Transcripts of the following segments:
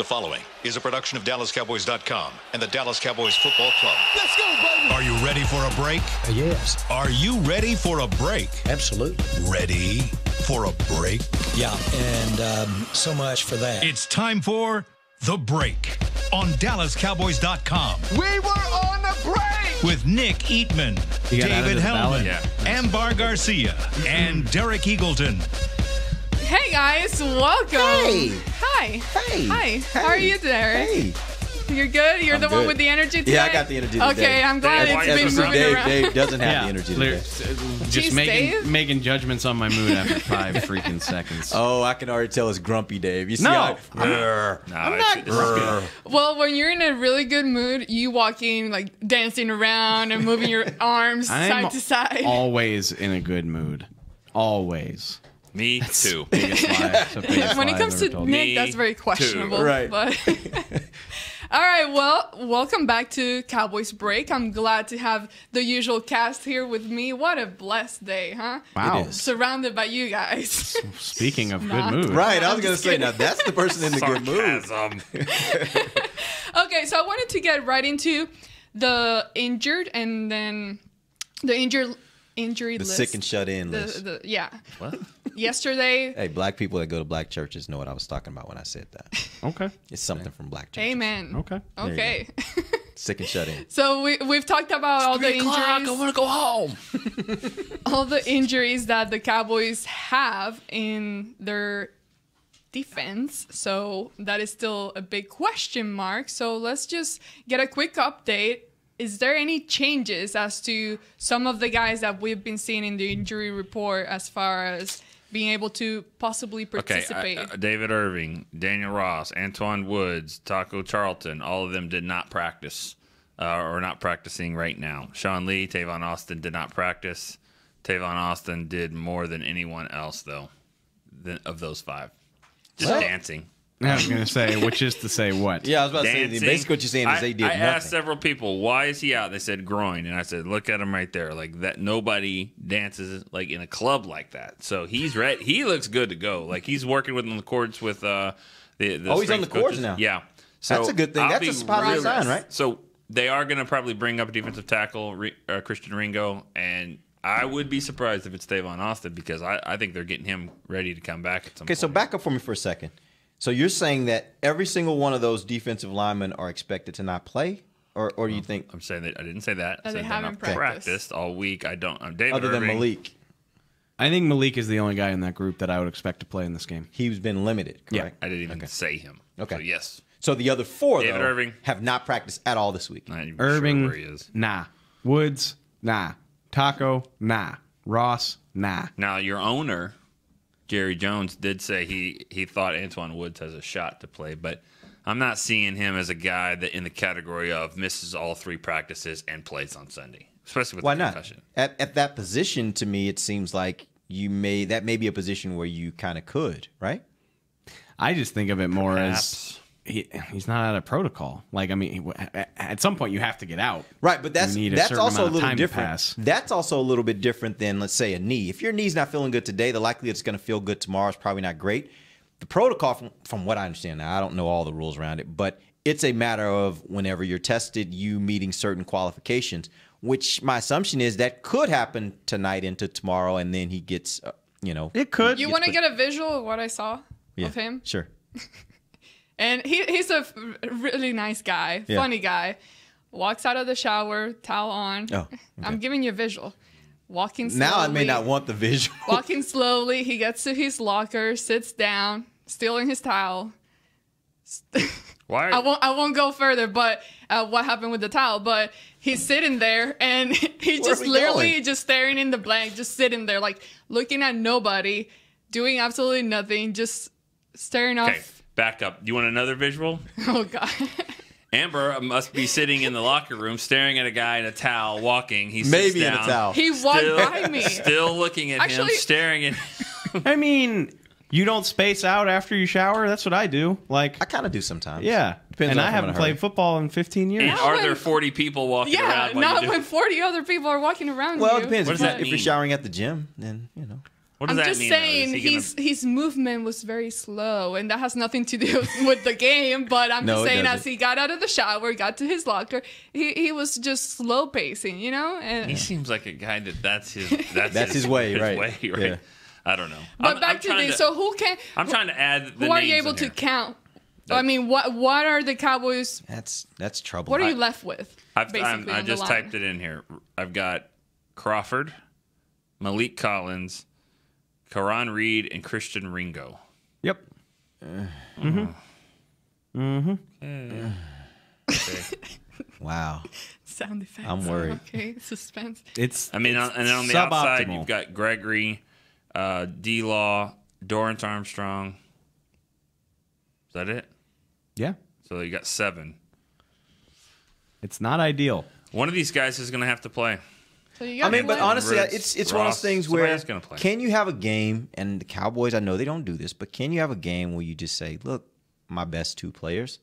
The following is a production of DallasCowboys.com and the Dallas Cowboys Football Club. Let's go, baby! Are you ready for a break? Yes. Are you ready for a break? Absolutely. Ready for a break? Yeah, and so much for that. It's time for The Break on DallasCowboys.com. We were on a break! With Nick Eatman, David Hellman, Ambar Garcia, and Derek Eagleton. Hey guys, welcome. Hey. Hi. Hey. Hi. Hey. How are you, Derek? Hey. You're good? You're I'm the good. one with the energy today? Yeah, I got the energy today. Okay, I'm glad it's been moving around. Dave doesn't have the energy today. Just Dave? making judgments on my mood after 5 freaking seconds. Oh, I can already tell it's grumpy Dave. You see No. I'm not. Well, when you're in a really good mood, you walking, like dancing around and moving your arms side to side. Always in a good mood. Always. Me too. Biggest lie. It's the biggest When lie it comes I've to ever told. Nick, that's very questionable. Right. But all right, well, welcome back to Cowboys Break. I'm glad to have the usual cast here with me. What a blessed day, huh? Wow. It is. Surrounded by you guys. Speaking of Not. good mood. Right, I I'm was going to just say, kidding. now that's the person in the good mood. Sarcasm. Okay, so I wanted to get right into the injured and then the injury The list. sick and shut in list. Yeah. What? Yesterday. Hey, black people that go to black churches know what I was talking about when I said that. Okay. It's something from black churches. Amen. Okay. Okay. Sick and shut in. So we've talked about all the injuries. I want to go home. All the injuries that the Cowboys have in their defense. So that is still a big question mark. So let's just get a quick update. Is there any changes as to some of the guys that we've been seeing in the injury report as far as being able to possibly participate? Okay, David Irving, Daniel Ross, Antoine Woods, Taco Charlton, all of them did not practice or not practicing right now. Sean Lee, Tavon Austin did not practice. Tavon Austin did more than anyone else, though, of those 5. Just What? dancing. I was going to say, which is to say what? Yeah, I was about to say, Dancing. basically what you're saying is they did I nothing. asked several people, why is he out? They said groin. And I said, look at him right there. Like that, nobody dances like in a club like that. So he's ready. He looks good to go. Like he's working with on the courts with the he's on the strength courts coaches. now. Yeah. So That's a good thing. I'll That's be a positive really- sign, right? So they are going to probably bring up a defensive tackle, Christian Ringo, and I would be surprised if it's Tavon Austin because I think they're getting him ready to come back at some Okay, point. so back up for me for a second. So you're saying that every single one of those defensive linemen are expected to not play? Or do you think I'm saying that I didn't say that. I That they said they're haven't not practiced. all week. I don't. I'm David other than Irving. Malik? I think Malik is the only guy in that group that I would expect to play in this game. He's been limited, correct? I didn't even say him. Okay. So yes. So the other 4, David though, Irving. have not practiced at all this week. Not even Irving, sure where he is. nah. Woods, nah. Taco, nah. Ross, nah. Now your owner, Jerry Jones, did say he thought Antoine Woods has a shot to play, but I'm not seeing him as a guy that in the category of misses all 3 practices and plays on Sunday, especially with Why the not? concussion. At that position, to me, it seems like that may be a position where you kind of could, right? I just think of it more Perhaps. as he's not out of protocol. Like, I mean, at some point you have to get out. Right, but that's You need a that's certain also a amount of little time to different. pass. That's also a little bit different than, let's say, a knee. If your knee's not feeling good today, the likelihood it's going to feel good tomorrow is probably not great. The protocol, from what I understand now, I don't know all the rules around it, but it's a matter of whenever you're tested, you meeting certain qualifications, which my assumption is that could happen tonight into tomorrow, and then he gets, It could. You want to get a visual of what I saw of him? Sure. And he's a really nice guy, Yeah. funny guy. Walks out of the shower, towel on. Oh, okay. I'm giving you a visual. Walking slowly. Now I may not want the visual. Walking slowly, he gets to his locker, sits down, stealing his towel. Why? I won't go further, but what happened with the towel? But he's sitting there, and he's Where just are we literally going? just staring in the blank, just sitting there, like looking at nobody, doing absolutely nothing, just staring Okay, off. back up. You want another visual? Oh God. Amber must be sitting in the locker room staring at a guy in a towel walking. He sits Maybe in a down, towel. He walked by me. Still looking at him, Actually- staring at I mean, you don't space out after you shower. That's what I do. Like, I kind of do sometimes. yeah. Depends and on I if I'm in haven't a played hurry. football in 15 years. And are there when- 40 people walking Yeah, around while not you do when 40 other people are walking around Well, you. it depends. What If, does that if you're mean? showering at the gym, then What does I'm that just mean? saying Though? his movement was very slow, and that has nothing to do with the game. But I'm No, just it saying, as doesn't. he got out of the shower, got to his locker, he was just slow pacing, you know. And He seems like a guy that's his his way, right? right? Yeah. I don't know. but back to this. So who can? I'm trying to add. The Who are you names able in to here. count? I mean, what are the Cowboys? That's trouble. What are you left with? I on just the typed line? it in here. I've got Crawford, Malik Collins, Karan Reed, and Christian Ringo. Yep. Wow. Sound effects. I'm worried. Okay, suspense. It's. I mean, and on the outside, you've got Gregory, D-Law, Dorrance Armstrong. Is that it? Yeah. So you got 7. It's not ideal. One of these guys is going to have to play. So you got I mean, but one. honestly, Ritz, it's one of those Ross, things where somebody's gonna play. can you have a game, and the Cowboys, I know they don't do this, but can you have a game where you just say, look, my best 2 players,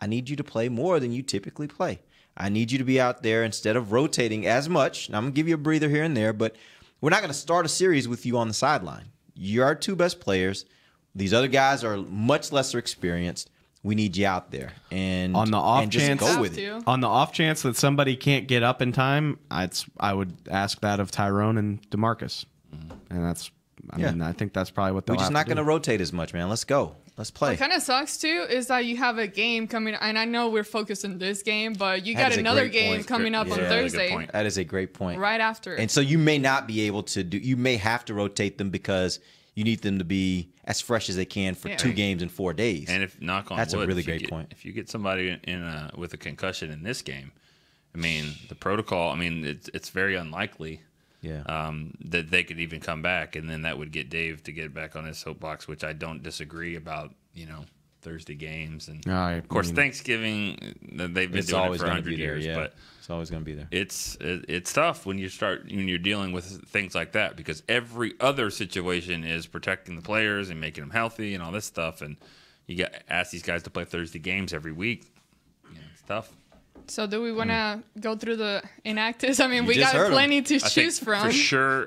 I need you to play more than you typically play. I need you to be out there instead of rotating as much. And I'm going to give you a breather here and there, but we're not going to start a series with you on the sideline. You're our 2 best players. These other guys are much lesser experienced. We need you out there, and On the off and just chance- go Have with it. to. On the off chance that somebody can't get up in time, I would ask that of Tyrone and DeMarcus. And that's, I mean, I think that's probably what they'll We're just have not to going to do. rotate as much, man. Let's go. Let's play. What kind of sucks too is that you have a game coming, and I know we're focused on this game, but you That got is a another great game point. coming up Yeah, on really good Thursday, point. That is a great point. right after. And so you may not be able to do. You may have to rotate them because you need them to be as fresh as they can for Yeah. 2 games in 4 days. And if knock on That's a wood, really if you great get- point. If you get somebody with a concussion in this game, I mean, the protocol. I mean, it's very unlikely yeah, that they could even come back, and then that would get Dave to get back on his soapbox, which I don't disagree about. Thursday games, and of course Thanksgiving. They've been it's doing it always for going to 100 be there. years, Yeah, but it's always going to be there. it's tough when you're dealing with things like that, because every other situation is protecting the players and making them healthy and all this stuff, and you got ask these guys to play Thursday games every week. It's tough. So do we want to go through the inactives? I mean, You we just got heard 'em. plenty to I think choose from. for sure.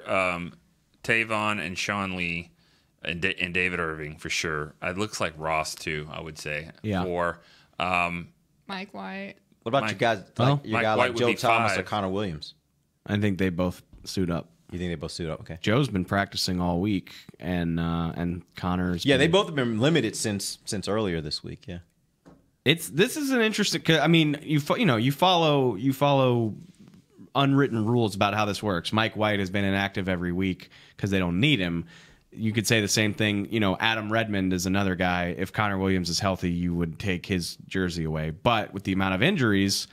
Tavon and Sean Lee and David Irving for sure. It looks like Ross too. I would say. Yeah. For Mike White. What about Mike- you guys? Well, Like your Mike guy White like would Joe be Thomas or 5. Connor Williams. I think they both suit up. You think they both suit up? Okay. Joe's been practicing all week, and Connor's. Yeah, they been- both have been limited since earlier this week. Yeah. This is an interesting. 'Cause, I mean, you follow unwritten rules about how this works. Mike White has been inactive every week because they don't need him. You could say the same thing. Adam Redmond is another guy. If Connor Williams is healthy, you would take his jersey away. But with the amount of injuries,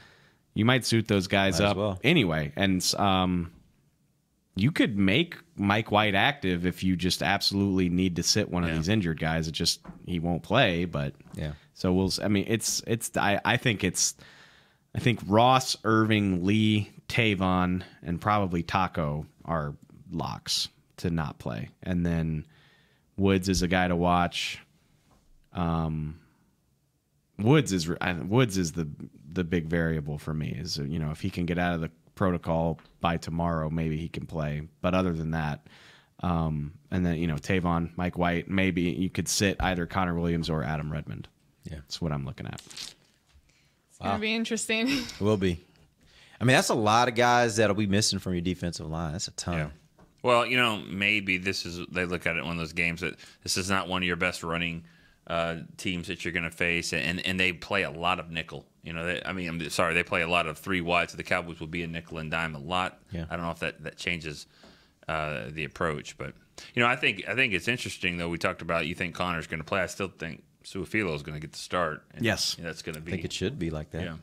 you might suit those guys Might as up well. anyway. And you could make Mike White active if you just absolutely need to sit one of these injured guys. It just he won't play. But Yeah. so we'll. I mean, I think Ross, Irving, Lee, Tavon, and probably Taco are locks to not play. And then Woods is a guy to watch. Woods is the big variable for me. Is if he can get out of the protocol by tomorrow, maybe he can play. But other than that, and then Tavon, Mike White, maybe you could sit either Connor Williams or Adam Redmond. Yeah. That's what I'm looking at. It's going to be interesting. It will be. I mean, that's a lot of guys that'll be missing from your defensive line. That's a ton. Yeah. Well, maybe they look at it one of those games that this is not one of your best running teams that you're going to face, and they play a lot of nickel. They play a lot of 3 wide, so the Cowboys will be a nickel and dime a lot. Yeah. I don't know if that changes the approach, but I think it's interesting though. We talked about you think Connor's going to play. I still think Suafilo is going to get the start. And Yes. that's going to I be. think it should be like that. Yeah.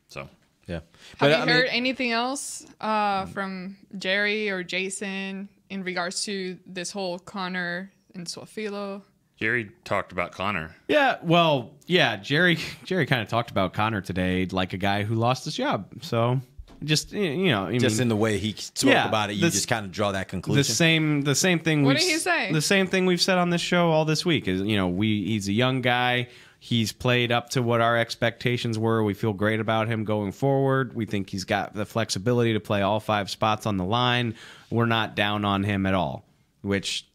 So. Yeah. Have you heard anything else from Jerry or Jason in regards to this whole Connor and Suafilo? Jerry talked about Connor. Yeah, well, yeah, Jerry kind of talked about Connor today like a guy who lost his job. So just Just in the way he spoke Yeah, about it, you just kind of draw that conclusion. the same thing. What did he say? The same thing we've said on this show all this week is he's a young guy. He's played up to what our expectations were. We feel great about him going forward. We think he's got the flexibility to play all 5 spots on the line. We're not down on him at all, which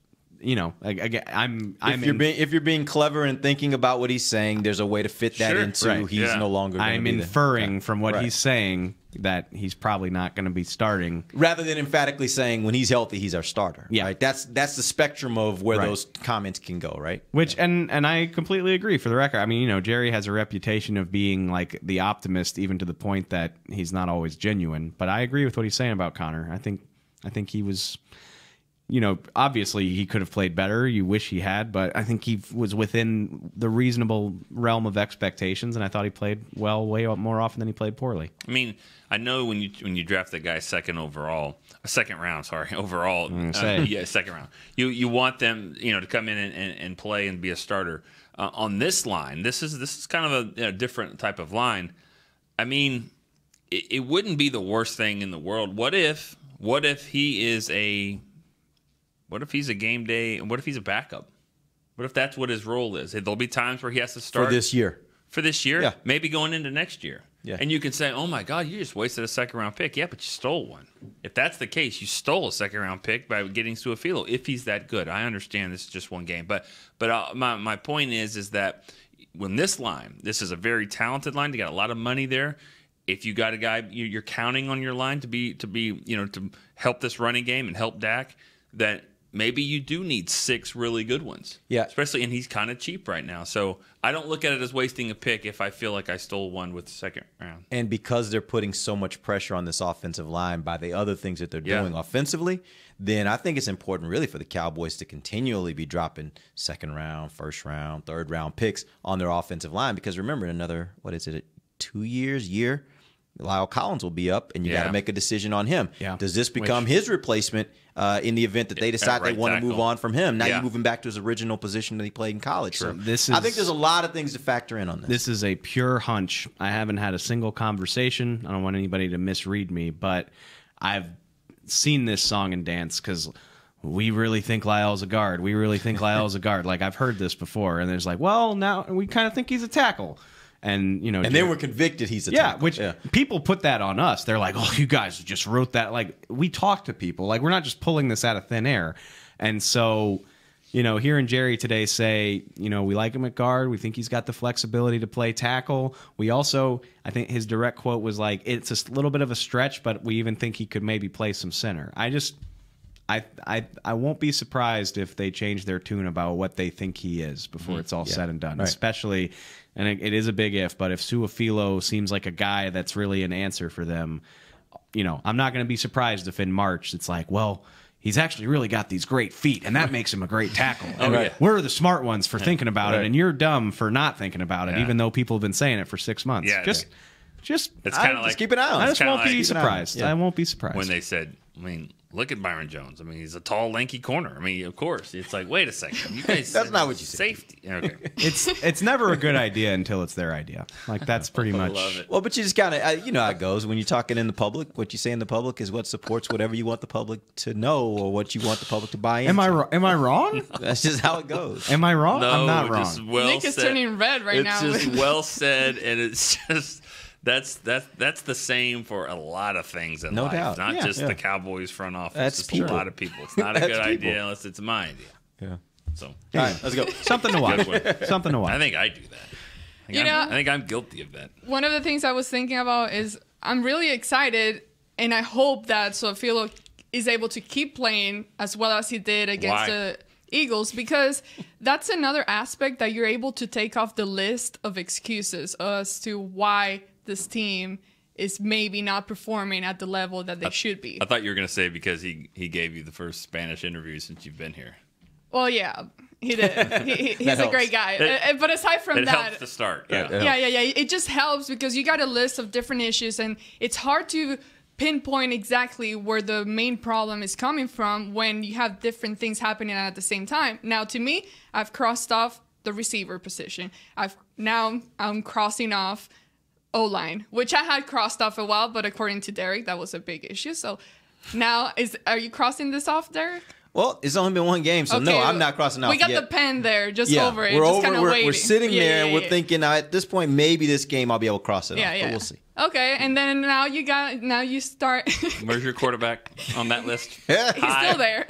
again, if you're being clever and thinking about what he's saying, there's a way to fit that Sure. into Right. he's Yeah. no longer. Gonna I'm be inferring from what Right. he's saying that he's probably not going to be starting. rather than emphatically saying when he's healthy, he's our starter. Yeah. Right? That's the spectrum of where Right. those comments can go. Right. Which and I completely agree. For the record, I mean, Jerry has a reputation of being like the optimist, even to the point that he's not always genuine. But I agree with what he's saying about Connor. I think he was. Obviously he could have played better. You wish he had, but I think he was within the reasonable realm of expectations, and I thought he played well way more often than he played poorly. I mean, I know when you draft that guy second round, overall, second round. You want them, to come in and play and be a starter. On this line, this is kind of a different type of line. I mean, it wouldn't be the worst thing in the world. What if he's a game day? What if he's a backup? What if that's what his role is? There'll be times where he has to start For this year. Yeah. Maybe going into next year. Yeah. And you can say, oh my God, you just wasted a second round pick. Yeah, but you stole one. If that's the case, you stole a second round pick by getting Suafilo. If he's that good, I understand this is just one game. But my point is that when this is a very talented line. You got a lot of money there. If you got a guy you're counting on your line to help this running game and help Dak, that maybe you do need 6 really good ones. Yeah. Especially, and he's kind of cheap right now. So I don't look at it as wasting a pick if I feel like I stole one with the second round. And because they're putting so much pressure on this offensive line by the other things that they're doing offensively, then I think it's important really for the Cowboys to continually be dropping second round, first round, third round picks on their offensive line. Because remember, in another, 2 year, Lyle Collins will be up, and you got to make a decision on him. Yeah. Does this become his replacement in the event that they decide they want to move on from him? Now you move him back to his original position that he played in college. Sure. So I think there's a lot of things to factor in on this. This is a pure hunch. I haven't had a single conversation. I don't want anybody to misread me, but I've seen this song and dance because we really think Lyle's a guard. We really think Lyle's a guard. Like, I've heard this before, and there's like, well, now we kind of think he's a tackle. And then we're convicted he's a tackle. Which people put that on us. They're like, oh, you guys just wrote that. Like, we talk to people. Like, we're not just pulling this out of thin air. And so, hearing Jerry today say, we like him at guard. We think he's got the flexibility to play tackle. We also, I think his direct quote was like, it's a little bit of a stretch, but we even think he could maybe play some center. I won't be surprised if they change their tune about what they think he is before it's all said and done. Right. Especially, and it is a big if, but if Suafilo seems like a guy that's really an answer for them, I'm not going to be surprised if in March it's like, well, he's actually really got these great feet, and that makes him a great tackle. We're the smart ones for thinking about it, and you're dumb for not thinking about it, even though people have been saying it for 6 months. Yeah, Just it's kind of like, just keep an eye on it. I just won't be surprised. I won't be surprised when they said, look at Byron Jones. He's a tall, lanky corner. Of course. It's like, wait a second. You guys That's not what you said. Safety. Okay. It's never a good idea until it's their idea. Like, that's pretty much. Love it. Well, but you just kind of, how it goes. When you're talking in the public, what you say in the public is what supports whatever you want the public to know or what you want the public to buy into. Am I wrong? That's just how it goes. Am I wrong? No, I'm not just wrong. well Nick is said. turning red right now. It's just well said, and it's just that's the same for a lot of things in life. doubt. Not just the Cowboys front office. That's it's people. a lot of people. It's not a That's good people. idea unless it's my idea. Yeah. So All right, let's go. Something to watch. Something to watch. I think I do that. I think I'm guilty of that. One of the things I was thinking about is I'm really excited, and I hope that Suafilo is able to keep playing as well as he did against the Eagles, because that's another aspect that you're able to take off the list of excuses as to why this team is maybe not performing at the level that they should be. I thought you were going to say because he gave you the first Spanish interview since you've been here. Well, yeah, he did. He's a great guy. But aside from It that, helps to start. Yeah. yeah. It just helps because you got a list of different issues, and it's hard to pinpoint exactly where the main problem is coming from when you have different things happening at the same time. Now, to me, I've crossed off the receiver position. I'm crossing off O-line, which I had crossed off a while, but according to Derek, that was a big issue. So now, are you crossing this off, Derek? Well, it's only been one game, so no, I'm not crossing off We got yet. the pen there, just Yeah, over it. we're just over. kind of waiting. We're sitting there, and we're thinking, at this point, maybe this game I'll be able to cross it off. But we'll see. Okay, and then now you start. Where's your quarterback on that list? He's still there.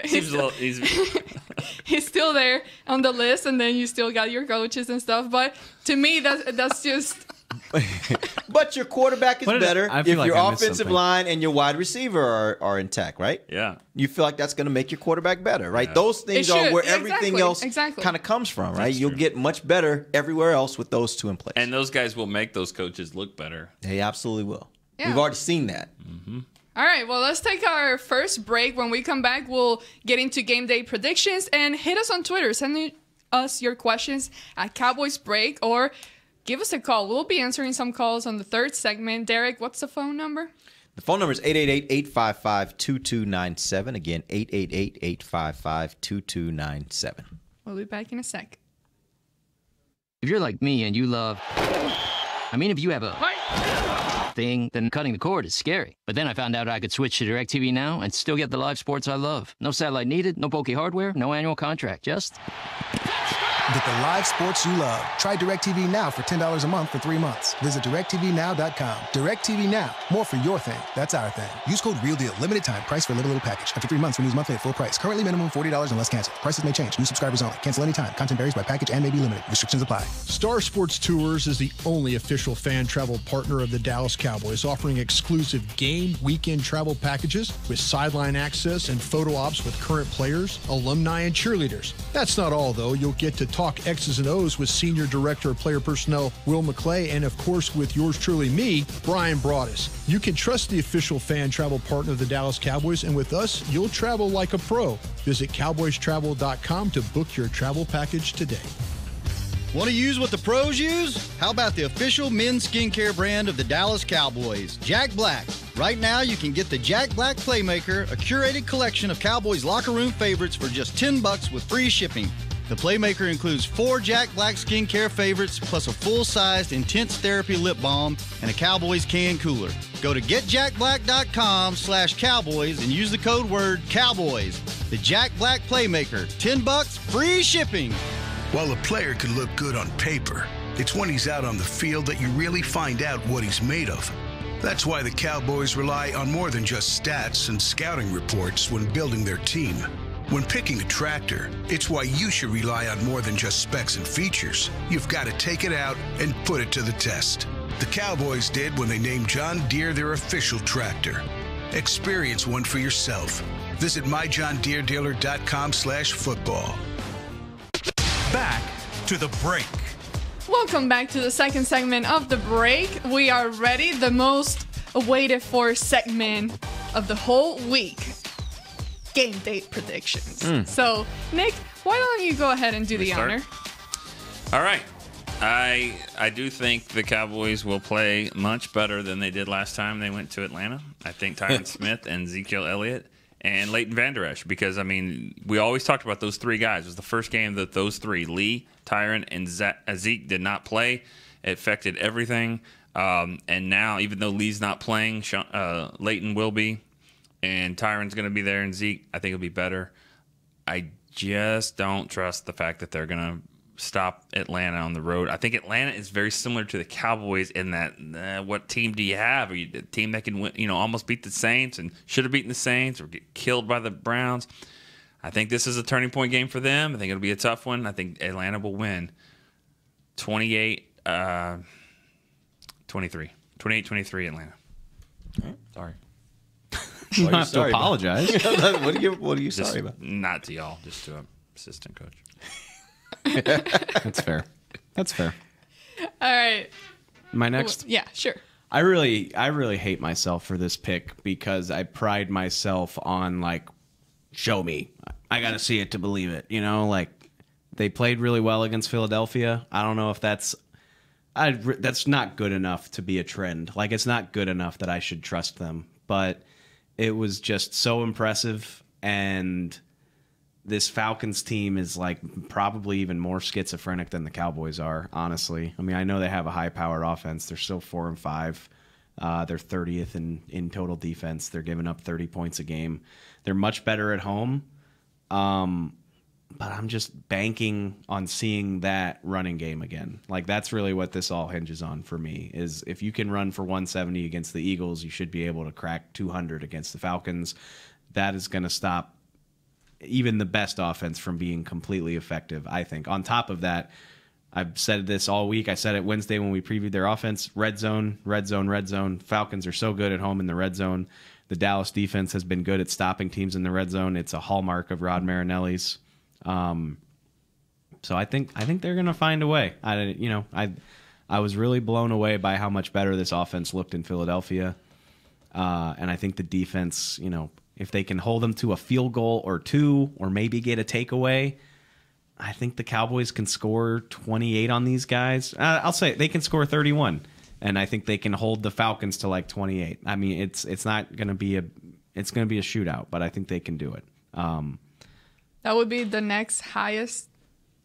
He's still there on the list, and then you still got your coaches and stuff. But to me, that's just. But your quarterback is better if like your I missed offensive something. line and your wide receiver are intact, right? Yeah. You feel like that's going to make your quarterback better, right? Those things are where everything else kind of comes from, right? You'll get much better everywhere else with those two in place. And those guys will make those coaches look better. They absolutely will. Yeah. We've already seen that. Mm-hmm. All right, well, let's take our first break. When we come back, we'll get into game day predictions and hit us on Twitter. Send us your questions at Cowboys Break or give us a call. We'll be answering some calls on the third segment. Derek, what's the phone number? The phone number is 888-855-2297. Again, 888-855-2297. We'll be back in a sec. If you're like me and you love... if you have a thing, then cutting the cord is scary. But then I found out I could switch to DirecTV Now and still get the live sports I love. No satellite needed, no bulky hardware, no annual contract, just... Get the live sports you love. Try DirecTV Now for $10 a month for 3 months. Visit DirecTVNow.com. DirecTV Now. More for your thing. That's our thing. Use code REALDEAL. Limited time. Price for little package. After 3 months, renews monthly at full price. Currently minimum $40 unless canceled. Prices may change. New subscribers only. Cancel anytime. Content varies by package and may be limited. Restrictions apply. Star Sports Tours is the only official fan travel partner of the Dallas Cowboys, offering exclusive game weekend travel packages with sideline access and photo ops with current players, alumni, and cheerleaders. That's not all, though. You'll get to talk X's and O's with Senior Director of Player Personnel Will McClay, and of course with yours truly, me, Brian Broaddus. You can trust the official fan travel partner of the Dallas Cowboys, and with us, you'll travel like a pro. Visit cowboystravel.com to book your travel package today. Want to use what the pros use? How about the official men's skincare brand of the Dallas Cowboys, Jack Black? Right now, you can get the Jack Black Playmaker, a curated collection of Cowboys locker room favorites for just $10 with free shipping. The Playmaker includes 4 Jack Black skincare favorites, plus a full-sized Intense Therapy lip balm and a Cowboys can cooler. Go to getjackblack.com/Cowboys and use the code word Cowboys. The Jack Black Playmaker, $10, free shipping. While a player can look good on paper, it's when he's out on the field that you really find out what he's made of. That's why the Cowboys rely on more than just stats and scouting reports when building their team. When picking a tractor, it's why you should rely on more than just specs and features. You've got to take it out and put it to the test. The Cowboys did when they named John Deere their official tractor. Experience one for yourself. Visit myjohndeeredealer.com/football. Back to the break. Welcome back to the second segment of the break. We are ready. The most awaited for segment of the whole week. Game date predictions. So, Nick, why don't you go ahead and do the honor? All right. I do think the Cowboys will play much better than they did last time they went to Atlanta. I think Tyron Smith and Ezekiel Elliott and Leighton Vander Esch, because, we always talked about those 3 guys. It was the first game that those 3, Lee, Tyron, and Zeke, did not play. It affected everything. And now, even though Lee's not playing, Leighton will be. And Tyron's going to be there, and Zeke, I think it'll be better. I just don't trust the fact that they're going to stop Atlanta on the road. I think Atlanta is very similar to the Cowboys in that what team do you have? Are you a team that can win, almost beat the Saints and should have beaten the Saints or get killed by the Browns? I think this is a turning point game for them. I think it'll be a tough one. I think Atlanta will win 28-23. 28-23 Atlanta. Sorry. You don't have to apologize. What are you sorry about? Not to y'all, just to an assistant coach. That's fair. All right. My next? Yeah, sure. I really hate myself for this pick because I pride myself on, show me. I got to see it to believe it. They played really well against Philadelphia. I don't know if that's not good enough to be a trend. It's not good enough that I should trust them. But it was just so impressive, and this Falcons team is probably even more schizophrenic than the Cowboys are, honestly. I know they have a high-powered offense. They're still 4-5. They're 30th in total defense. They're giving up 30 points a game. They're much better at home. but I'm just banking on seeing that running game again. Like, that's really what this all hinges on for me, is if you can run for 170 against the Eagles, you should be able to crack 200 against the Falcons. That is going to stop even the best offense from being completely effective, I think. On top of that, I've said this all week. I said it Wednesday when we previewed their offense. Red zone, red zone, red zone. Falcons are so good at home in the red zone. The Dallas defense has been good at stopping teams in the red zone. It's a hallmark of Rod Marinelli's. So I think they're going to find a way. I was really blown away by how much better this offense looked in Philadelphia. And I think the defense, if they can hold them to a field goal or two, or maybe get a takeaway, I think the Cowboys can score 28 on these guys. I'll say they can score 31, and I think they can hold the Falcons to like 28. I mean, it's not going to be a shootout, but I think they can do it. That would be the next highest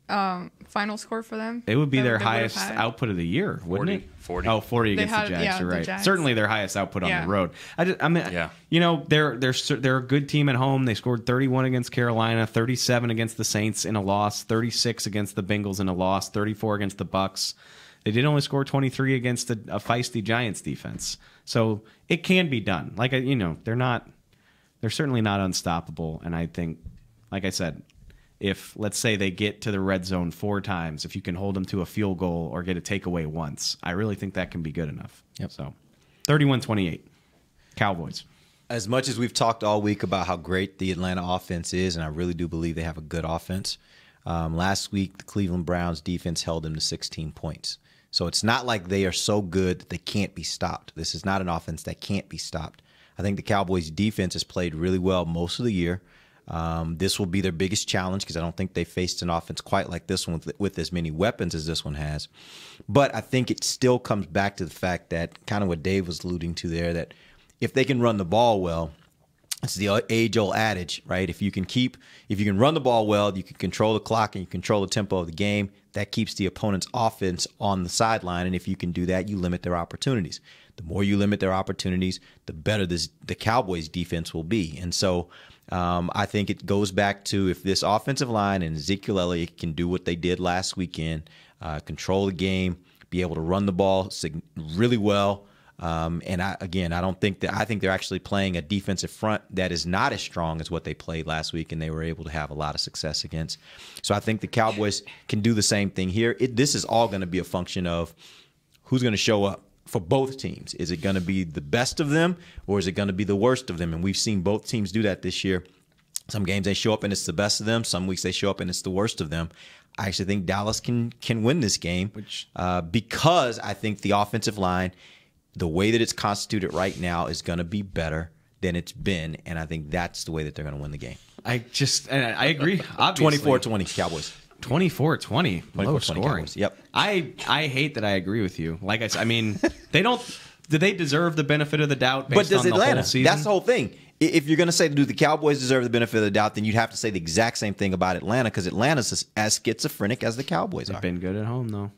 final score for them. It would be their highest output of the year, wouldn't it? 40. Oh, 40 against the Jags. You're right. Jags. Certainly their highest output on the road. They're a good team at home. They scored 31 against Carolina, 37 against the Saints in a loss, 36 against the Bengals in a loss, 34 against the Bucks. They did only score 23 against a feisty Giants defense. So it can be done. They're certainly not unstoppable. And I think, like I said, if, let's say, they get to the red zone 4 times, if you can hold them to a field goal or get a takeaway once, I really think that can be good enough. Yep. So 31-28, Cowboys. As much as we've talked all week about how great the Atlanta offense is, and I really do believe they have a good offense, last week the Cleveland Browns defense held them to 16 points. So it's not like they are so good that they can't be stopped. This is not an offense that can't be stopped. I think the Cowboys defense has played really well most of the year. This will be their biggest challenge because I don't think they faced an offense quite like this one with as many weapons as this one has. But I think it still comes back to the fact that, kind of what Dave was alluding to there, that if they can run the ball well, it's the age-old adage, right? If you can run the ball well, you can control the clock and you control the tempo of the game. That keeps the opponent's offense on the sideline, and if you can do that, you limit their opportunities. The more you limit their opportunities, the better the Cowboys' defense will be. And so I think it goes back to, if this offensive line and Ezekiel Elliott can do what they did last weekend, control the game, be able to run the ball really well. And I think they're actually playing a defensive front that is not as strong as what they played last week, and they were able to have a lot of success against. So I think the Cowboys can do the same thing here. This is all going to be a function of who's going to show up for both teams. Is it going to be the best of them, or is it going to be the worst of them? And we've seen both teams do that this year. Some games they show up and it's the best of them. Some weeks they show up and it's the worst of them. I actually think Dallas can win this game because I think the offensive line, the way that it's constituted right now, is going to be better than it's been, and I think that's the way that they're going to win the game. I agree. Obviously. 24-20 Cowboys. 24-20. Low scoring. Cowboys. Yep. I hate that I agree with you. Like I said, I mean, they don't. Do they deserve the benefit of the doubt based on the whole season? That's the whole thing. If you're going to say, do the Cowboys deserve the benefit of the doubt, then you'd have to say the exact same thing about Atlanta, because Atlanta's as schizophrenic as the Cowboys are. They've been good at home, though.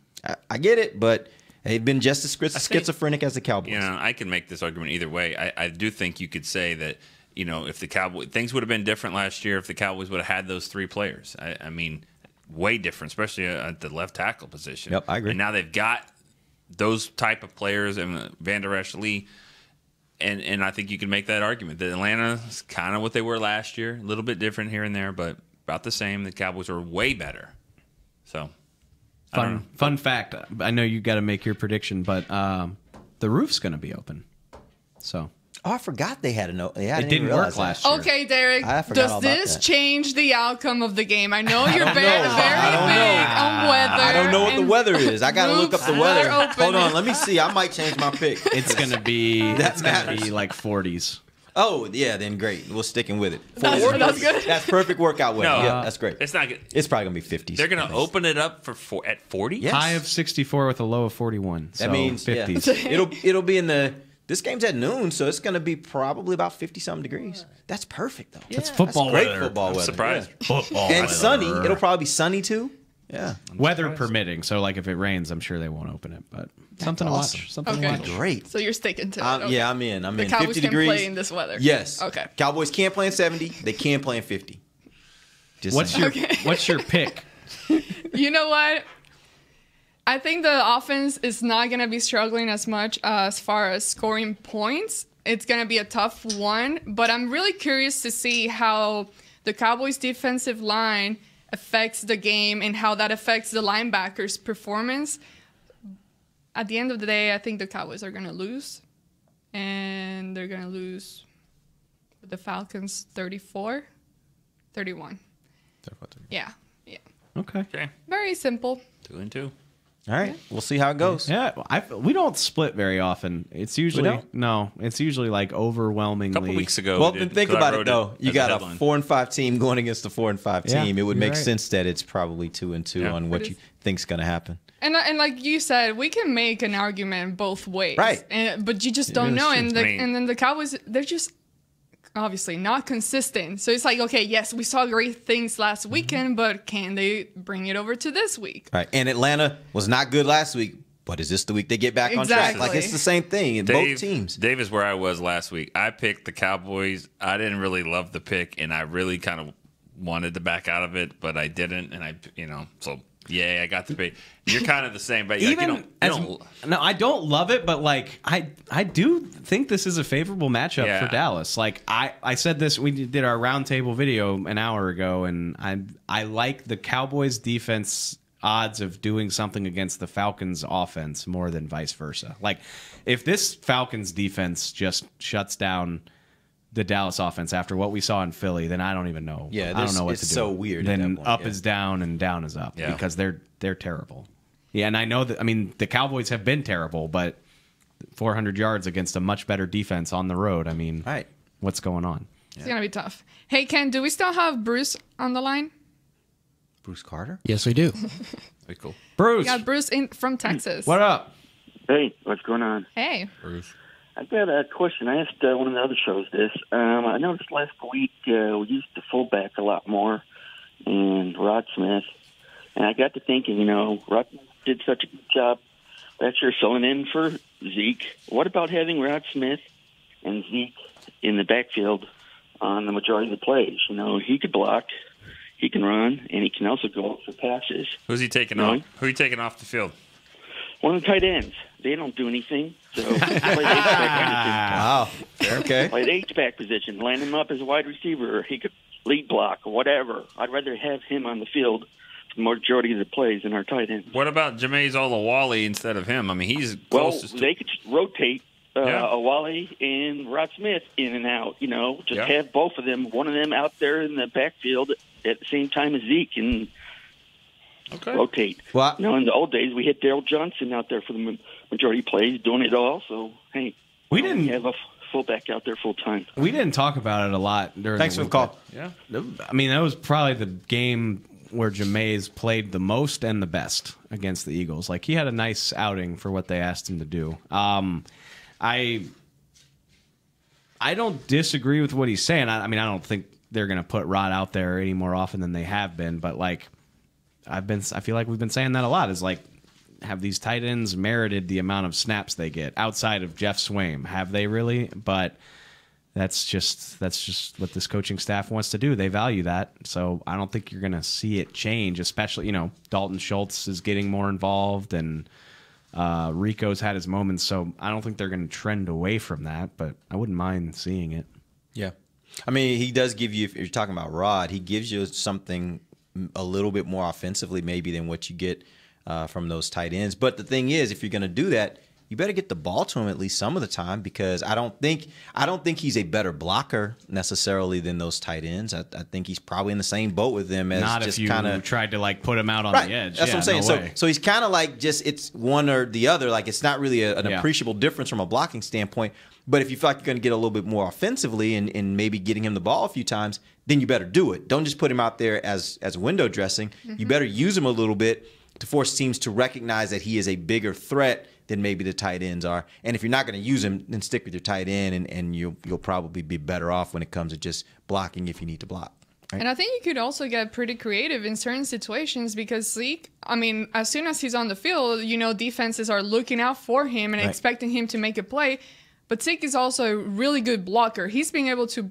I get it, but they've been just as schizophrenic as the Cowboys. I can make this argument either way. I do think you could say that, if the Cowboys, things would have been different last year if the Cowboys would have had those 3 players. I mean, way different, especially at the left tackle position. Yep, I agree. And now they've got those type of players, and Van Der Esch, Lee, and I think you can make that argument that Atlanta's kind of what they were last year, a little bit different here and there, but about the same. The Cowboys are way better. So, fun fact. I know you got to make your prediction, but the roof's going to be open. So. Oh, I forgot they had a note. It didn't work last year. Okay, Derek. Does this change the outcome of the game? I know you're very big on weather. I don't know what the weather is. I got to look up the weather. Hold on, let me see. I might change my pick. It's gonna be like 40s. Oh yeah, then great. We're sticking with it. That's good. That's perfect workout weather. No, yeah, that's great. It's not good. It's probably gonna be 50s. They're gonna open it up at 40. Yes. High of 64 with a low of 41. That means 50s. Yeah. It'll be in the. This game's at noon, so it's going to be probably about 50-something degrees. That's perfect, though. That's football That's great weather. football weather. Surprised. Yeah. And sunny. It'll probably be sunny, too. Yeah. Weather permitting. So, like, if it rains, I'm sure they won't open it. But something to watch. Something to watch. Great. So you're sticking to it. Okay. Yeah, I'm in. The Cowboys 50 can degrees. play in this weather. Yes. Okay. Cowboys can't play in 70. They can play in 50. Just what's your pick? You know what? I think the offense is not going to be struggling as much as far as scoring points. It's going to be a tough one, but I'm really curious to see how the Cowboys' defensive line affects the game and how that affects the linebackers' performance. At the end of the day, I think the Cowboys are going to lose, and they're going to lose with the Falcons 34-31. Yeah. Okay. Very simple. 2-2. All right, we'll see how it goes. Yeah, we don't split very often. It's usually it's usually like overwhelmingly. A couple weeks ago. Well, then think about it though. You got a 4-5 team going against a 4-5 team. It would make sense that it's probably 2-2 on what you think's going to happen. And like you said, we can make an argument both ways, right? But you just don't know. And then the Cowboys, they're just obviously not consistent. So it's like, okay, yes, we saw great things last weekend, but can they bring it over to this week? Right. And Atlanta was not good last week, but is this the week they get back on track? Like, it's the same thing in both teams. Dave is where I was last week. I picked the Cowboys. I didn't really love the pick, and I really kind of wanted to back out of it, but I didn't. And so yeah, I got the pick. You're kind of the same, but no, I don't love it, but like I do think this is a favorable matchup for Dallas. Like I said this, we did our roundtable video an hour ago, and I like the Cowboys defense odds of doing something against the Falcons offense more than vice versa. Like if this Falcons defense just shuts down the Dallas offense after what we saw in Philly, then I don't even know. Yeah, I don't know what to do. It's so weird. Then up is down and down is up because they're terrible. Yeah, and I know that. I mean, the Cowboys have been terrible, but 400 yards against a much better defense on the road. I mean, what's going on? It's gonna be tough. Hey, Ken, do we still have Bruce on the line? Bruce Carter? Yes, we do. Very cool. Bruce. We got Bruce from Texas. What up? Hey, what's going on? Hey. Bruce. I've got a question. I asked one of the other shows this. I noticed last week we used the fullback a lot more, and Rod Smith. And I got to thinking, Rod did such a good job last year filling in for Zeke. What about having Rod Smith and Zeke in the backfield on the majority of the plays? He could block, he can run, and he can also go for passes. Who's he taking off? Who are you taking off the field? One of the tight ends. They don't do anything. So play the Wow. Okay. Play the H-back position. Line him up as a wide receiver. Or he could lead block or whatever. I'd rather have him on the field for the majority of the plays than our tight end. What about Jameis Olawale instead of him? I mean, he's closest. They could just rotate Olawale and Rod Smith in and out. Have both of them, one of them out there in the backfield at the same time as Zeke, and rotate. Well, in the old days, we had Daryl Johnson out there for the majority plays, doing it all. So, hey, we didn't have a fullback out there full time. We didn't talk about it a lot during Thanks for the call. Yeah. I mean, that was probably the game where Jameis played the most and the best against the Eagles. Like, he had a nice outing for what they asked him to do. I don't disagree with what he's saying. I mean, I don't think they're going to put Rod out there any more often than they have been, but like, I feel like we've been saying that a lot, is like, have these tight ends merited the amount of snaps they get outside of Jeff Swaim? Have they really? But that's just what this coaching staff wants to do. They value that. So I don't think you're going to see it change, especially, Dalton Schultz is getting more involved and Rico's had his moments. So I don't think they're going to trend away from that, but I wouldn't mind seeing it. Yeah. I mean, he does give you, if you're talking about Rod, he gives you something a little bit more offensively maybe than what you get from those tight ends. But the thing is, if you're going to do that, you better get the ball to him at least some of the time, because I don't think he's a better blocker necessarily than those tight ends. I think he's probably in the same boat with them as not just if you kind of tried to like put him out on the edge. That's what I'm saying. So he's kind of like just it's one or the other. Like it's not really an appreciable difference from a blocking standpoint. But if you feel like you're going to get a little bit more offensively and maybe getting him the ball a few times, then you better do it. Don't just put him out there as window dressing. Mm-hmm. You better use him a little bit to force teams to recognize that he is a bigger threat than maybe the tight ends are. And if you're not going to use him, then stick with your tight end, and you'll probably be better off when it comes to just blocking if you need to block. Right? And I think you could also get pretty creative in certain situations, because Zeke, I mean, as soon as he's on the field, defenses are looking out for him and expecting him to make a play. But Zeke is also a really good blocker. He's being able to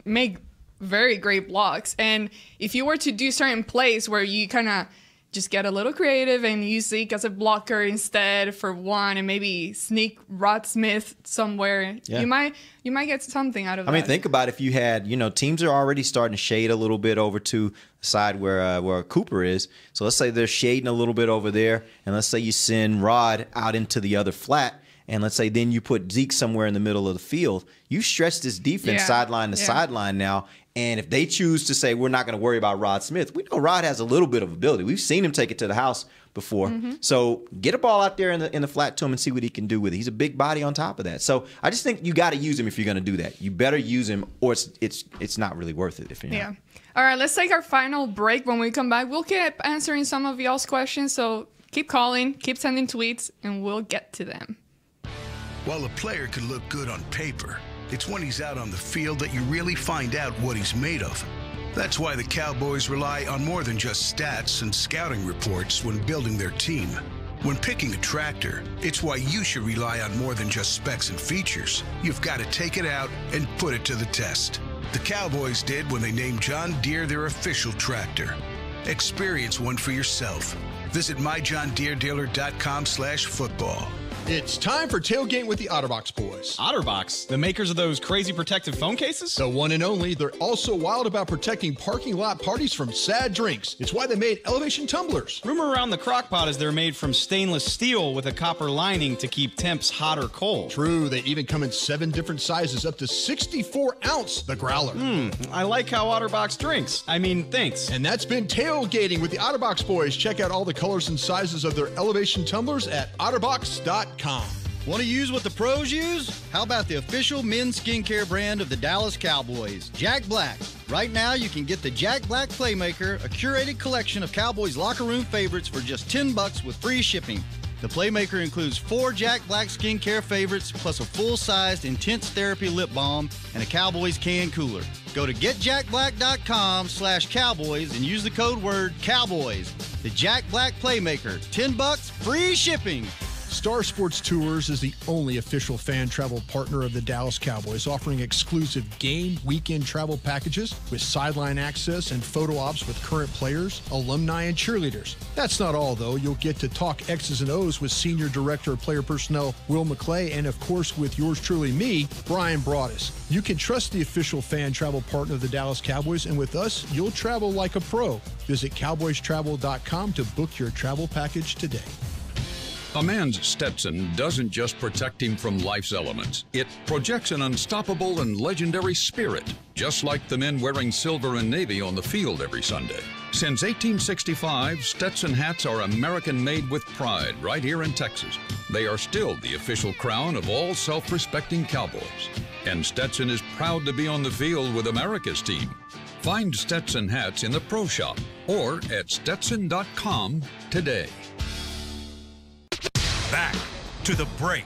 make very great blocks. And if you were to do certain plays where you kind of just get a little creative and use Zeke as a blocker instead for one, and maybe sneak Rod Smith somewhere, you might get something out of that. I mean, think about if you had, teams are already starting to shade a little bit over to the side where Cooper is. So let's say they're shading a little bit over there, and let's say you send Rod out into the other flat, and let's say then you put Zeke somewhere in the middle of the field. You stretch this defense sideline to sideline now. And if they choose to say, we're not going to worry about Rod Smith, we know Rod has a little bit of ability. We've seen him take it to the house before. So get a ball out there in the flat to him and see what he can do with it. He's a big body on top of that. So I just think you got to use him if you're going to do that. You better use him, or it's not really worth it if you're not. All right, let's take our final break. When we come back, we'll keep answering some of y'all's questions. So keep calling, keep sending tweets, and we'll get to them. While a player could look good on paper, it's when he's out on the field that you really find out what he's made of. That's why the Cowboys rely on more than just stats and scouting reports when building their team. When picking a tractor, it's why you should rely on more than just specs and features. You've got to take it out and put it to the test. The Cowboys did when they named John Deere their official tractor. Experience one for yourself. Visit myjohndeeredealer.com/football. It's time for Tailgate with the OtterBox boys. OtterBox, the makers of those crazy protective phone cases? The one and only. They're also wild about protecting parking lot parties from sad drinks. It's why they made elevation tumblers. Rumor around the crock pot is they're made from stainless steel with a copper lining to keep temps hot or cold. True, they even come in 7 different sizes, up to 64 ounce, the growler. I like how OtterBox drinks. Thinks. And that's been Tailgating with the OtterBox boys. Check out all the colors and sizes of their elevation tumblers at otterbox.com. Want to use what the pros use? How about the official men's skincare brand of the Dallas Cowboys, Jack Black? Right now, you can get the Jack Black Playmaker, a curated collection of Cowboys locker room favorites for just $10 with free shipping. The Playmaker includes 4 Jack Black skincare favorites, plus a full-sized Intense Therapy lip balm and a Cowboys can cooler. Go to getjackblack.com/Cowboys and use the code word Cowboys. The Jack Black Playmaker, $10, free shipping. Star Sports Tours is the only official fan travel partner of the Dallas Cowboys, offering exclusive game weekend travel packages with sideline access and photo ops with current players, alumni, and cheerleaders. That's not all, though. You'll get to talk X's and O's with Senior Director of Player Personnel Will McClay, and of course with yours truly, me, Brian Broaddus. You can trust the official fan travel partner of the Dallas Cowboys, and with us, you'll travel like a pro. Visit cowboystravel.com to book your travel package today. A man's Stetson doesn't just protect him from life's elements. It projects an unstoppable and legendary spirit, just like the men wearing silver and navy on the field every Sunday. Since 1865, Stetson hats are American-made with pride right here in Texas. They are still the official crown of all self-respecting Cowboys. And Stetson is proud to be on the field with America's team. Find Stetson hats in the Pro Shop or at Stetson.com today. Back to the break.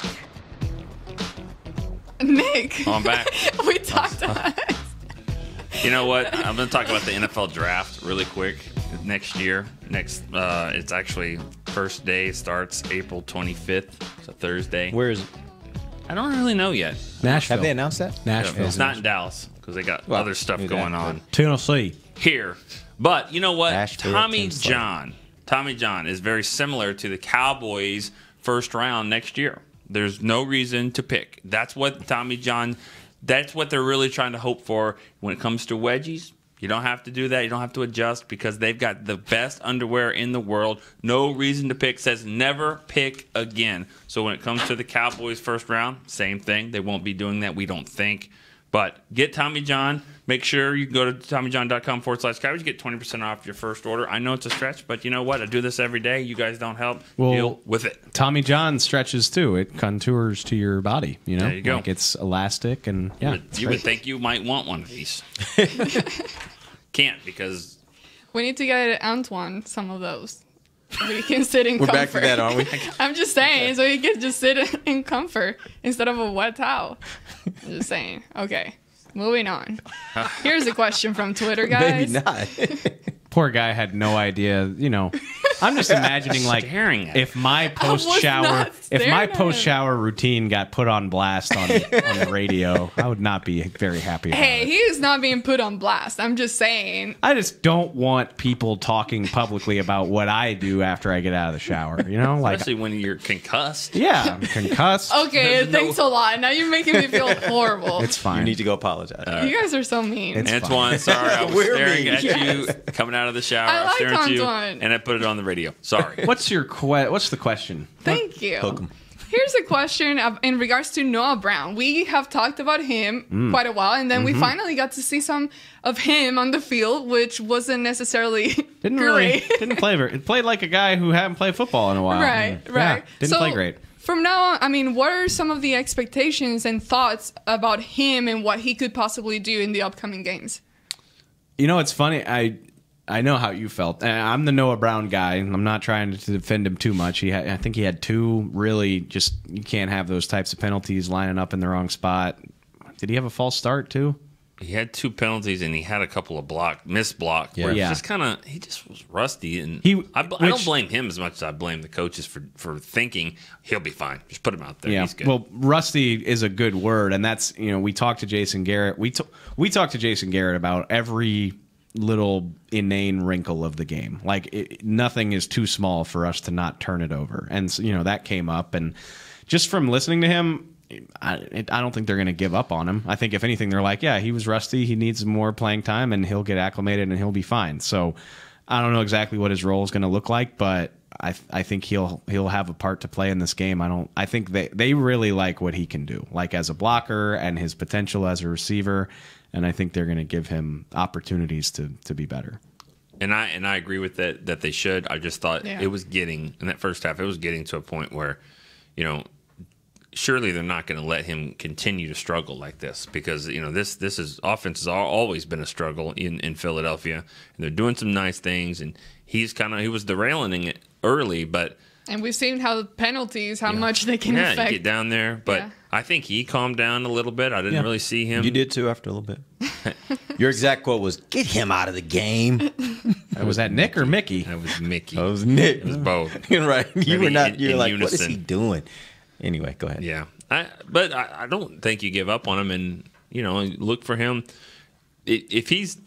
Nick. I'm back. We talked about it. You know what? I'm going to talk about the NFL draft really quick. Next year. It's actually first day starts April 25th. It's a Thursday. Where is it? I don't really know yet. Nashville. Have they announced that? Nashville. It's not in Dallas because they got other stuff going on. Tennessee. Here. But you know what? Nashville, Tommy Tennessee. John is very similar to the Cowboys' first round next year. There's no reason to pick. That's what Tommy John, that's what they're really trying to hope for when it comes to wedgies. You don't have to do that. You don't have to adjust because they've got the best underwear in the world. No reason to pick. Says never pick again. So when it comes to the Cowboys' first round, same thing. They won't be doing that, we don't think. But get Tommy John. Make sure you can go to TommyJohn.com/Cowboys. Get 20% off your first order. I know it's a stretch, but you know what? I do this every day. You guys don't help. Deal with it. Tommy John stretches too. It contours to your body. You know, There you go. Like it's elastic and yeah. You would think you might want one of these. Can't because We need to get Antoine some of those. We can sit in We're comfort. back to that, aren't we? I'm just saying, so he can just sit in comfort instead of a wet towel. I'm just saying. Okay, moving on. Here's a question from Twitter, guys. Maybe not. Poor guy had no idea. You know, I'm just imagining like if my post shower routine got put on blast on the radio, I would not be very happy about Hey, it. he is not being put on blast. I'm just saying. I just don't want people talking publicly about what I do after I get out of the shower. You know, like especially when you're concussed. Yeah, I'm concussed. Okay, thanks a lot. Now you're making me feel horrible. It's fine. You need to go apologize. You guys are so mean. Antoine, sorry, I was We're staring mean. at you coming out of the shower. I was like staring at you, Antoine. and I put it on the radio. Sorry. What's the question? Thank you. Here's a question in regards to Noah Brown. We have talked about him quite a while, and then we finally got to see some of him on the field, which wasn't necessarily great. Didn't play very. It played like a guy who hadn't played football in a while. Right. Yeah, didn't play great. From now on, I mean, what are some of the expectations and thoughts about him and what he could possibly do in the upcoming games? You know, it's funny. I know how you felt. I'm the Noah Brown guy. I'm not trying to defend him too much. I think he had two really just, you can't have those types of penalties lining up in the wrong spot. Did he have a false start too? He had two penalties and he had a couple of missed block. Where he just was rusty. And I don't blame him as much as I blame the coaches for thinking he'll be fine. Just put him out there. Yeah. He's good. Well, rusty is a good word, and that's, we talked to Jason Garrett. We talked to Jason Garrett about every little inane wrinkle of the game. Like nothing is too small for us to not turn it over, and so, that came up. And just from listening to him, I don't think they're going to give up on him. I think if anything, they're like, yeah, he was rusty. He needs more playing time, and he'll get acclimated, and he'll be fine. So I don't know exactly what his role is going to look like, but I think he'll have a part to play in this game. I think they really like what he can do, like as a blocker and his potential as a receiver. And I think they're going to give him opportunities to be better. And I agree with that they should. I just thought it was getting, in that first half, it was getting to a point where, surely they're not going to let him continue to struggle like this, because this offense has always been a struggle in Philadelphia, and they're doing some nice things, and he was derailing it early, but and we've seen how penalties, how much they can affect. You get down there, but I think he calmed down a little bit. I didn't really see him. You did too after a little bit. Your exact quote was, "Get him out of the game." Was that Nick or Mickey? That was Mickey. That was Nick. It was both. You're right. You were not. You're like, unison. what is he doing? Anyway, go ahead. Yeah, but I don't think you give up on him, and look for him if he's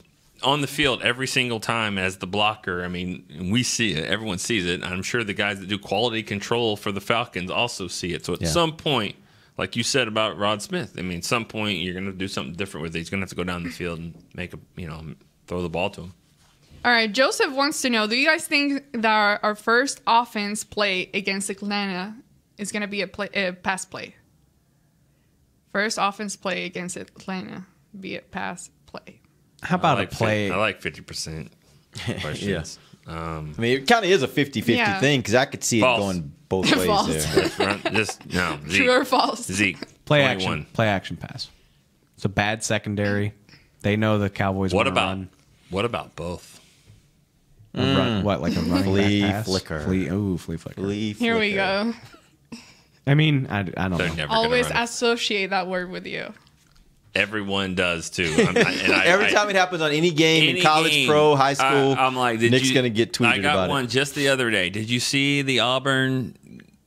on the field every single time as the blocker. I mean, we see it. Everyone sees it. I'm sure the guys that do quality control for the Falcons also see it. So at some point, like you said about Rod Smith, I mean, at some point you're going to do something different with it. He's going to have to go down the field and throw the ball to him. All right, Joseph wants to know, do you guys think that our first offense play against Atlanta is going to be a pass play? First offense play against Atlanta, be a pass play. How about a play? I like 50% questions. I mean, it kind of is a 50-50 thing, because I could see it going both ways False. there. No. Zeke. True or false? Zeke. Play 21. action pass. It's a bad secondary. They know the Cowboys want to run. What about both? Run, what, like a running Flea back pass? flicker. Flea flicker. Here we go. I mean, I don't know. Never Always gonna run. associate that word with you. Everyone does too. Every time it happens on any game in college, pro, high school, I'm like, Nick's going to get tweeted about it. I got one just the other day. Did you see the Auburn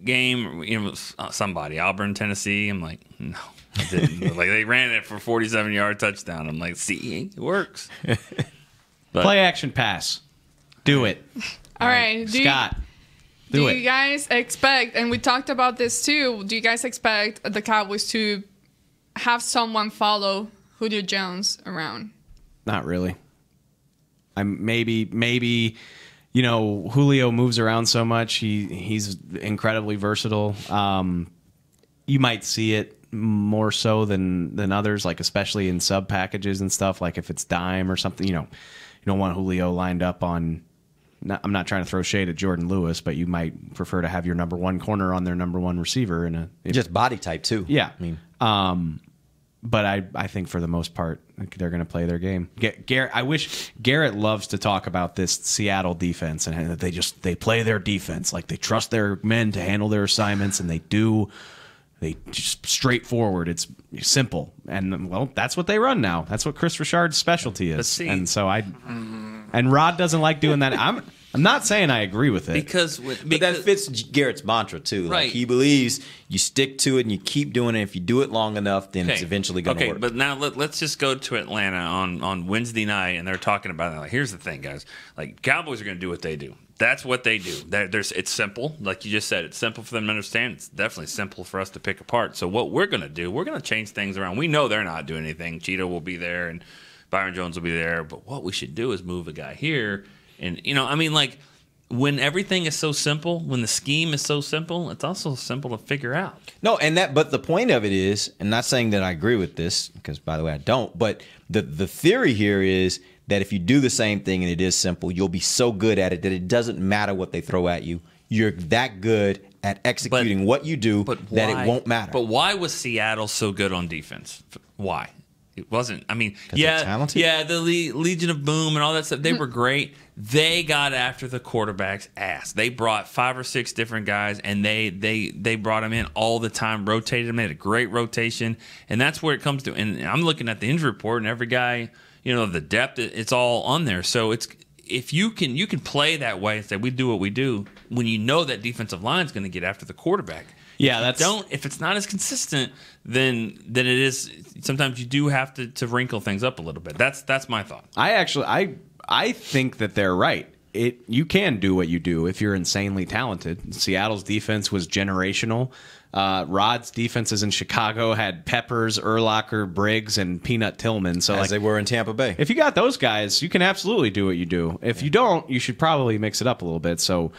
game? Somebody, Auburn, Tennessee. I'm like, no, I didn't. Like they ran it for 47-yard touchdown. I'm like, see, it works. But, play action pass. Do it. All right, Scott. Do you guys expect? And we talked about this too. Do you guys expect the Cowboys to have someone follow Julio Jones around? Not really. Maybe Julio moves around so much. He's incredibly versatile. You might see it more so than others, like especially in sub packages and stuff. Like if it's dime or something, you don't want Julio lined up on. I'm not trying to throw shade at Jordan Lewis, but you might prefer to have your number one corner on their number one receiver just body type too. Yeah, I mean, but I think for the most part they're going to play their game. I wish Garrett loves to talk about this Seattle defense and that they play their defense, like they trust their men to handle their assignments, and they just straightforward. It's simple, and well, that's what they run now. That's what Chris Richard's specialty is, and so and Rod doesn't like doing that. I'm not saying I agree with it. Because but that fits Garrett's mantra too. Right. Like he believes you stick to it and you keep doing it. If you do it long enough, then it's eventually going to work. But now let's just go to Atlanta on Wednesday night, and they're talking about it. Like, here's the thing, guys. Like, Cowboys are going to do what they do. That's what they do. It's simple. Like you just said, it's simple for them to understand. It's definitely simple for us to pick apart. So what we're going to do, we're going to change things around. We know they're not doing anything. Cheeto will be there, and Byron Jones will be there. But what we should do is move a guy here. And, like, when everything is so simple, when the scheme is so simple, it's also simple to figure out. No, but the point of it is, and not saying that I agree with this, because, by the way, I don't, but the theory here is that if you do the same thing and it is simple, you'll be so good at it that it doesn't matter what they throw at you. You're that good at executing what you do that it won't matter. But why was Seattle so good on defense? Why? It wasn't. I mean, they're talented? Yeah, the Legion of Boom and all that stuff, they were great. They got after the quarterback's ass. They brought 5 or 6 different guys, and they brought them in all the time, rotated them. They had a great rotation, and that's where it comes to. And I'm looking at the injury report, and every guy, the depth, it's all on there. So it's if you can play that way and say we do what we do when you know that defensive line is going to get after the quarterback. Yeah, if it's not as consistent, then it is. Sometimes you do have to wrinkle things up a little bit. That's my thought. I think that they're right. You can do what you do if you're insanely talented. Seattle's defense was generational. Rod's defenses in Chicago had Peppers, Urlacher, Briggs, and Peanut Tillman. So as they were in Tampa Bay. If you got those guys, you can absolutely do what you do. If you don't, you should probably mix it up a little bit. So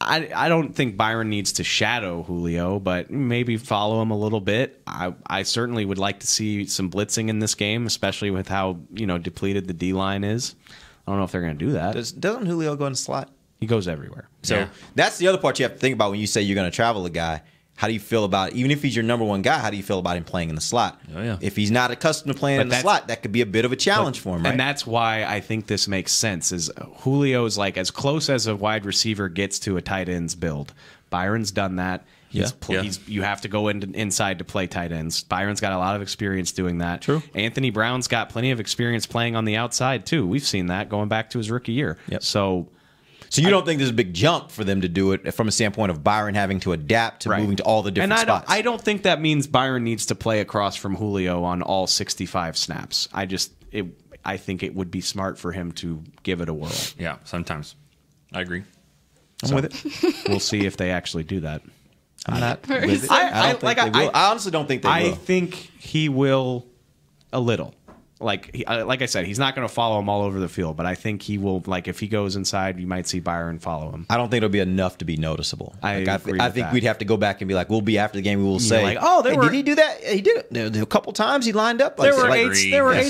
I don't think Byron needs to shadow Julio, but maybe follow him a little bit. I certainly would like to see some blitzing in this game, especially with how depleted the D-line is. I don't know if they're going to do that. Doesn't Julio go in the slot? He goes everywhere. So that's the other part you have to think about when you say you're going to travel a guy. How do you feel about, even if he's your number one guy, how do you feel about him playing in the slot? Oh, yeah. If he's not accustomed to playing in the slot, that could be a bit of a challenge for him, right? And that's why I think this makes sense, is Julio's like as close as a wide receiver gets to a tight end's build. Byron's done that. You have to go inside to play tight ends. Byron's got a lot of experience doing that. True. Anthony Brown's got plenty of experience playing on the outside, too. We've seen that going back to his rookie year. Yep. So you don't think there's a big jump for them to do it from a standpoint of Byron having to adapt to moving to all the different spots? I don't think that means Byron needs to play across from Julio on all 65 snaps. I think it would be smart for him to give it a whirl. Yeah, sometimes. I agree. I'm with it. We'll see if they actually do that. I'm not with it. I honestly don't think they will. I think he will a little. Like I said, he's not going to follow him all over the field, but I think he will. Like if he goes inside, you might see Byron follow him. I don't think it'll be enough to be noticeable. I think we'd have to go back and be like, we'll be after the game. We will say, like, oh, did he do that? He did it a couple times. He lined up. There were 8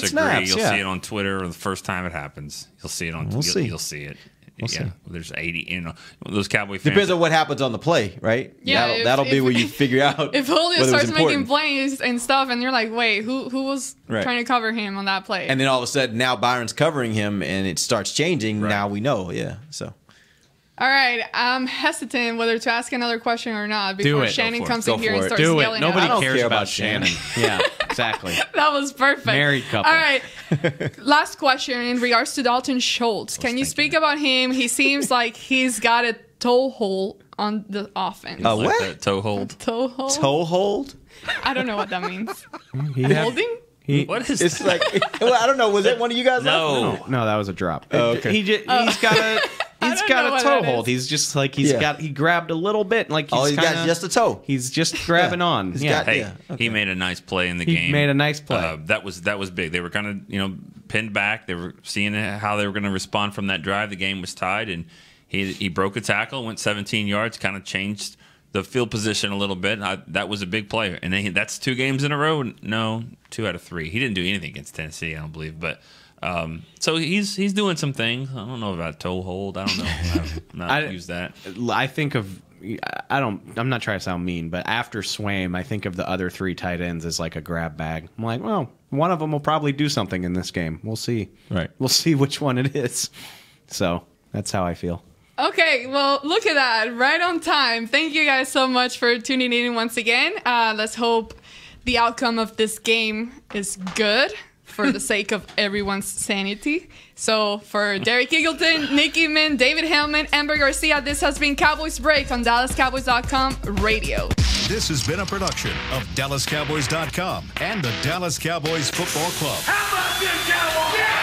snaps. You'll see it on Twitter the first time it happens. You'll see it on. You'll see it. We'll see. There's 80. Those Cowboy fans. Depends on what happens on the play, right? Yeah, that'll be where you figure out. If Julio starts making plays and stuff, and you're like, wait, who was trying to cover him on that play? And then all of a sudden, now Byron's covering him, and it starts changing. Right. Now we know, So. All right, I'm hesitant whether to ask another question or not before Shannon comes in here and starts yelling. Nobody cares about Shannon. Yeah, exactly. That was perfect. Married couple. All right, last question in regards to Dalton Schultz. Can you speak about him? He seems like he's got a toe hold on the offense. What? Toe hold? Toe hold? Toe hold? I don't know what that means. Holding? What is it's like, I don't know. Was it one of you guys? No, that was a drop. Oh, okay. He's got a toe hold. He's just like he grabbed a little bit, like he's got just a toe. He's just grabbing on. He made a nice play in the game. He made a nice play. That was big. They were kind of pinned back. They were seeing how they were going to respond from that drive. The game was tied, and he broke a tackle, went 17 yards, kind of changed the field position a little bit. That was a big play, and that's 2 games in a row. No, 2 out of 3. He didn't do anything against Tennessee, I don't believe, but. So he's doing some things. I don't know about toe hold. I don't know. I've not used that. I think of. I'm not trying to sound mean, but after Swaim, I think of the other 3 tight ends as like a grab bag. I'm like, well, one of them will probably do something in this game. We'll see. Right. We'll see which one it is. So that's how I feel. Okay, well, look at that. Right on time. Thank you guys so much for tuning in once again. Let's hope the outcome of this game is good for the sake of everyone's sanity. So for Derek Eagleton, Nick Eatman, David Hellman, Amber Garcia, this has been Cowboys Break on DallasCowboys.com radio. This has been a production of DallasCowboys.com and the Dallas Cowboys Football Club. How about this, Cowboys? Yeah!